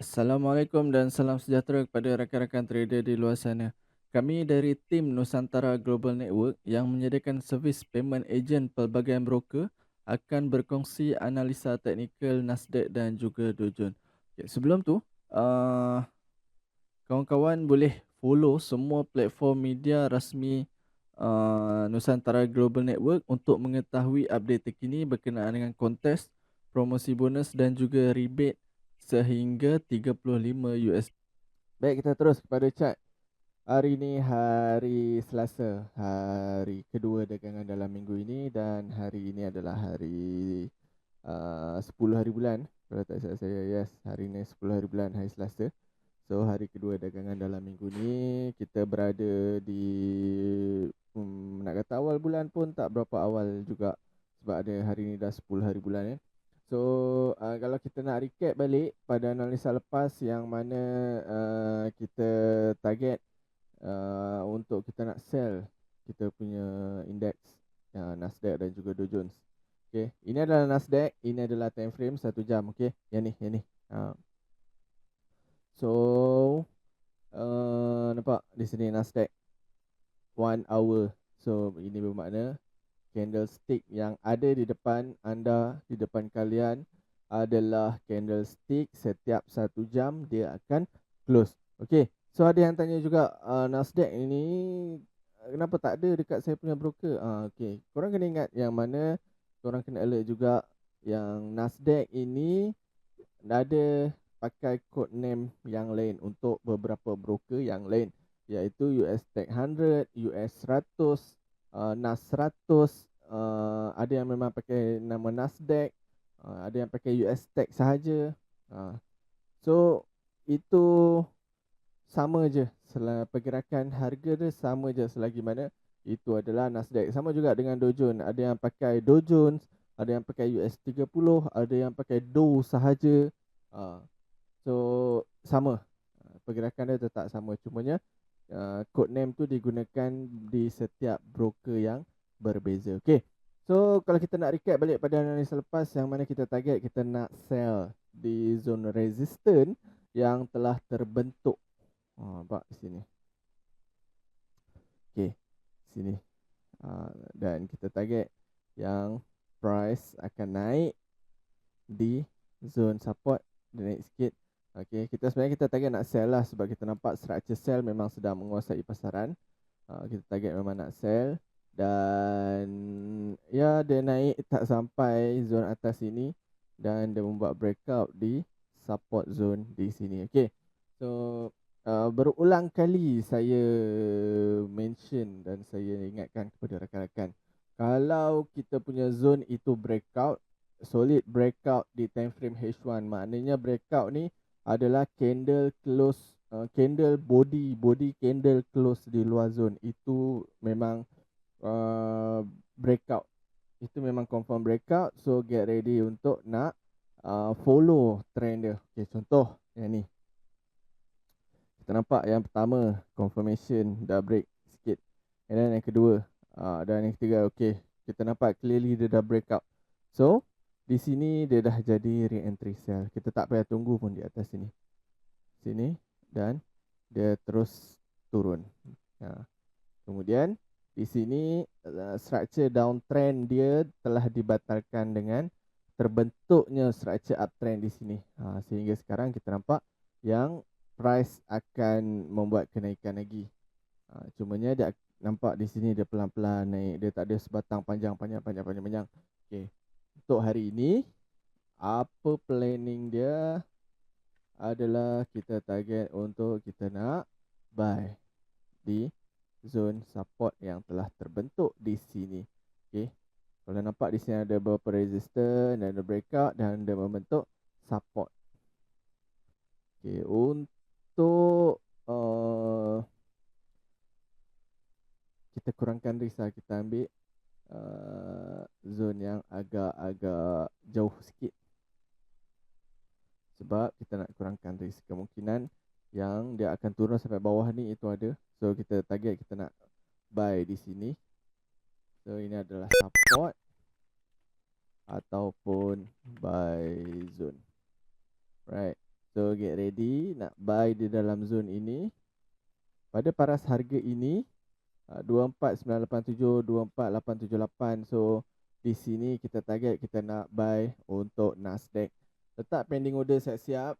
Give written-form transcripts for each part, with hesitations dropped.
Assalamualaikum dan salam sejahtera kepada rakan-rakan trader di luar sana. Kami dari tim Nusantara Global Network yang menyediakan servis payment agent pelbagai broker akan berkongsi analisa teknikal Nasdaq dan juga Dow Jones. Okay, sebelum tu, kawan-kawan boleh follow semua platform media rasmi Nusantara Global Network untuk mengetahui update terkini berkenaan dengan kontes, promosi bonus dan juga rebate sehingga 35 US. Baik, kita terus kepada chart. Hari ini hari Selasa, hari kedua dagangan dalam minggu ini, dan hari ini adalah hari 10 hari bulan. Kalau tak silap saya, yes, hari ini 10 hari bulan, hari Selasa. So hari kedua dagangan dalam minggu ni, kita berada di nak kata awal bulan pun tak berapa awal juga, sebab ada hari ni dah 10 hari bulan. So kalau kita nak recap balik pada analisa lepas, yang mana kita target untuk kita nak sell kita punya indeks Nasdaq dan juga Dow Jones. Okay, ini adalah Nasdaq, ini adalah time frame 1 jam. Okay, yang ni. So nampak di sini Nasdaq 1 hour. So ini bermakna candlestick yang ada di depan anda, di depan kalian, adalah candlestick setiap 1 jam dia akan close. Okay, so ada yang tanya juga, Nasdaq ini kenapa tak ada dekat saya punya broker? Okay, korang kena ingat yang mana, korang kena alert juga yang Nasdaq ini ada pakai code name yang lain untuk beberapa broker yang lain, iaitu US Tech 100, US 100, Nas 100, ada yang memang pakai nama Nasdaq, ada yang pakai US Tech sahaja. So itu sama je, pergerakan harga dia sama je selagi mana itu adalah Nasdaq. Sama juga dengan Dow Jones, ada yang pakai Dow Jones, ada yang pakai US 30, ada yang pakai Dow sahaja. So sama, pergerakan dia tetap sama, cumanya code name tu digunakan di setiap broker yang berbeza. Okay, so kalau kita nak recap balik pada analisa lepas, yang mana kita target kita nak sell di zone resistance yang telah terbentuk. Nampak sini. Okay, sini. Dan kita target yang price akan naik di zone support, dia naik sikit. Okay, kita target nak sell lah, sebab kita nampak structure sell memang sedang menguasai pasaran. Kita target memang nak sell, dan ya, dia naik tak sampai zone atas ini, dan dia membuat breakout di support zone di sini. Okay, so berulang kali saya mention dan saya ingatkan kepada rakan-rakan, kalau kita punya zone itu breakout, solid breakout di time frame H1, maknanya breakout ni adalah candle close, candle body candle close di luar zone, itu memang breakout, itu memang confirm breakout. So get ready untuk nak follow trend dia. Okay, contoh yang ni, kita nampak yang pertama confirmation dah break sikit, and then yang kedua dan yang ketiga. Okay, kita nampak clearly dia dah breakout. So di sini dia dah jadi re-entry sell. Kita tak payah tunggu pun di atas sini, dan dia terus turun. Kemudian di sini structure downtrend dia telah dibatalkan dengan terbentuknya structure uptrend di sini. Sehingga sekarang kita nampak yang price akan membuat kenaikan lagi. Cumanya dia nampak di sini dia pelan-pelan naik, dia tak ada sebatang panjang. Okay, untuk hari ini apa planning dia adalah kita target untuk kita nak buy di zone support yang telah terbentuk di sini. Okay, kalau nampak di sini ada beberapa resistance dan ada breakout dan ada membentuk support. Okay, untuk kita kurangkan risk lah, kita ambil zone yang agak-agak jauh sikit, sebab kita nak kurangkan risk. Kemungkinan yang dia akan turun sampai bawah ni itu ada. So kita target kita nak buy di sini. So ini adalah support ataupun buy zone. Right, So get ready nak buy di dalam zone ini. Pada paras harga ini 24987, 24878. So di sini kita target kita nak buy untuk Nasdaq. Letak pending order siap-siap.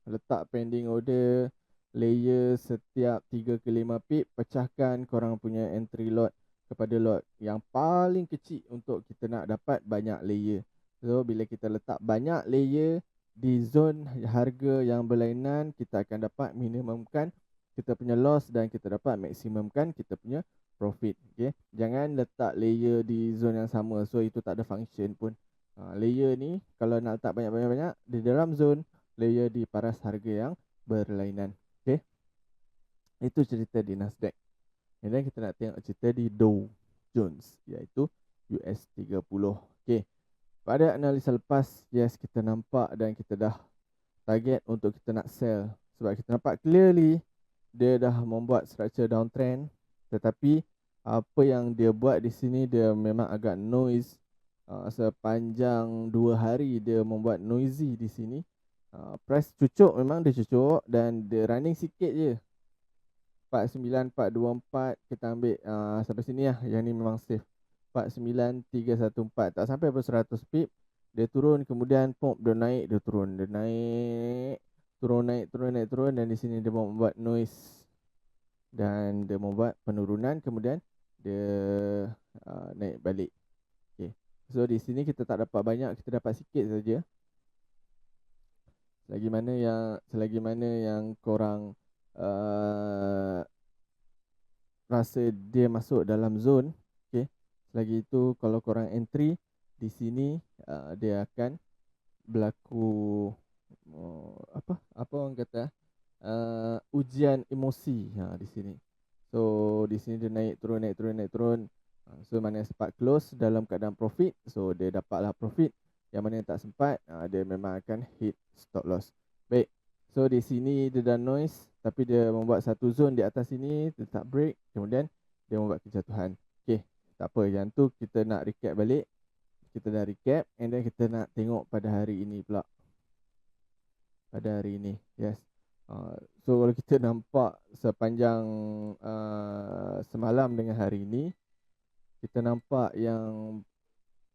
Letak pending order, layer setiap 3 ke 5 pip. Pecahkan korang punya entry lot kepada lot yang paling kecil untuk kita nak dapat banyak layer. So bila kita letak banyak layer di zone harga yang berlainan, kita akan dapat minimumkan kita punya loss dan kita dapat maksimumkan kita punya profit. Okay? Jangan letak layer di zone yang sama. So itu tak ada function pun. Layer ni kalau nak letak banyak-banyak di dalam zone, layer di paras harga yang berlainan. Okay? Itu cerita di Nasdaq. Dan kita nak tengok cerita di Dow Jones, iaitu US 30. Okay. Pada analisa lepas, yes, kita nampak dan kita dah target untuk kita nak sell. Sebab kita nampak clearly dia dah membuat structure downtrend, tetapi apa yang dia buat di sini dia memang agak noise. Sepanjang 2 hari dia membuat noisy di sini. Price cucuk, memang dia cucuk dan dia running sikit je. 49424 kita ambil sampai sini lah. Yang ni memang safe. 49314 tak sampai pun 100 pip. Dia turun, kemudian pop dia naik, dia turun, dia naik, turun, naik, turun, dan di sini dia membuat noise dan dia membuat penurunan, kemudian dia naik balik. Okay. So di sini kita tak dapat banyak, kita dapat sikit saja. Selagi mana yang korang rasa dia masuk dalam zone, okay, selagi itu kalau korang entry di sini, dia akan berlaku apa orang kata ujian emosi di sini. So di sini dia naik turun. So mana yang sempat close dalam keadaan profit, so dia dapatlah profit. Yang mana yang tak sempat, dia memang akan hit stop loss. Baik. So di sini dia dah noise, tapi dia membuat satu zone di atas sini, dia tak break, kemudian dia membuat kejatuhan. Okay, tak apa, yang tu kita nak recap balik. Kita dah recap, and then kita nak tengok pada hari ini pula. Pada hari ini, yes. So kalau kita nampak sepanjang semalam dengan hari ini, kita nampak yang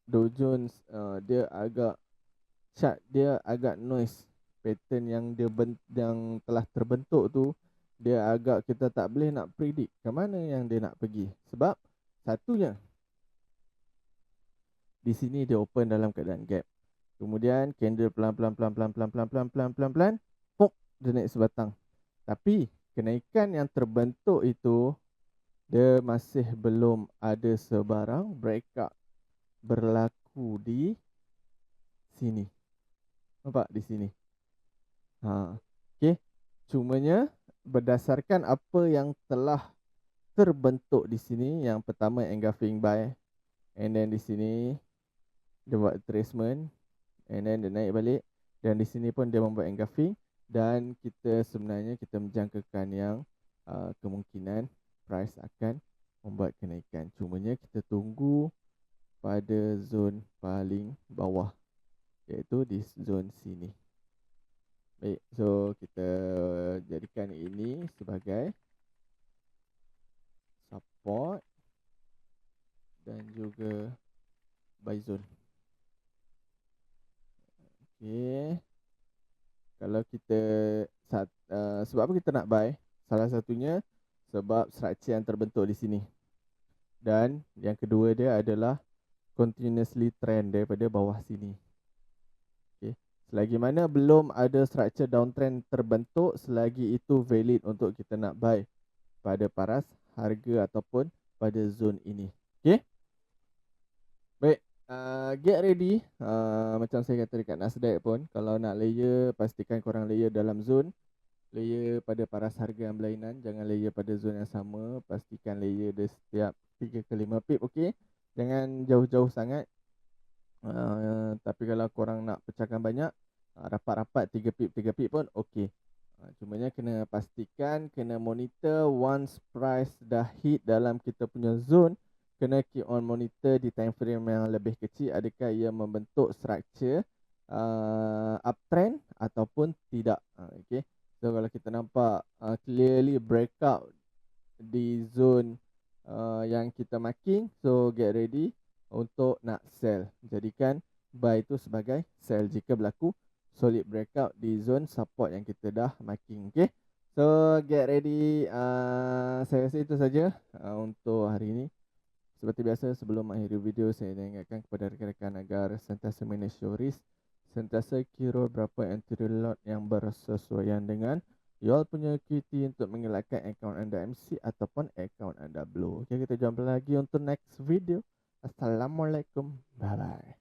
Dow Jones dia agak chart dia agak noise. Pattern yang yang telah terbentuk tu, dia agak kita tak boleh nak predict ke mana yang dia nak pergi. Sebab satunya di sini dia open dalam keadaan gap. Kemudian candle pelan-pelan pop, dia naik sebatang. Tapi kenaikan yang terbentuk itu dia masih belum ada sebarang breakout berlaku di sini. Nampak di sini. Okay. Cumanya berdasarkan apa yang telah terbentuk di sini, yang pertama engulfing buy, and then di sini dia buat retracement, and then dia naik balik, dan di sini pun dia membuat engulfing, dan kita sebenarnya kita menjangkakan yang kemungkinan price akan membuat kenaikan. Cumanya kita tunggu pada zone paling bawah, iaitu di zone sini. Baik, so kita jadikan ini sebagai support dan juga buy zone. Okay. Kalau kita sebab apa kita nak buy? Salah satunya sebab structure yang terbentuk di sini. Dan yang kedua dia adalah continuously trend daripada bawah sini. Okay. Selagi mana belum ada structure downtrend terbentuk, selagi itu valid untuk kita nak buy pada paras harga ataupun pada zone ini. Okay. Baik. Get ready. Macam saya kata dekat Nasdaq pun, kalau nak layer, pastikan korang layer dalam zone. Layer pada paras harga yang berlainan, jangan layer pada zone yang sama. Pastikan layer dia setiap 3 ke 5 pip, okay. Jangan jauh-jauh sangat. Tapi kalau korang nak pecahkan banyak, rapat-rapat 3 pip pun okay. Cumanya kena pastikan, kena monitor once price dah hit dalam kita punya zone. Kena keep on monitor di time frame yang lebih kecil, adakah ia membentuk structure uptrend ataupun tidak. Okay. So kalau kita nampak clearly breakout di zone yang kita marking, so get ready untuk nak sell. Jadikan buy itu sebagai sell jika berlaku solid breakout di zone support yang kita dah marking. Okay. So get ready. Saya rasa itu saja untuk hari ini. Seperti biasa, sebelum mengakhiri video, saya ingatkan kepada rakan-rakan agar sentiasa manage your risk, sentiasa kira berapa entry lot yang bersesuaian dengan you punya equity untuk mengelakkan akaun anda MC ataupun akaun anda blow. Okay, kita jumpa lagi untuk next video. Assalamualaikum. Bye bye.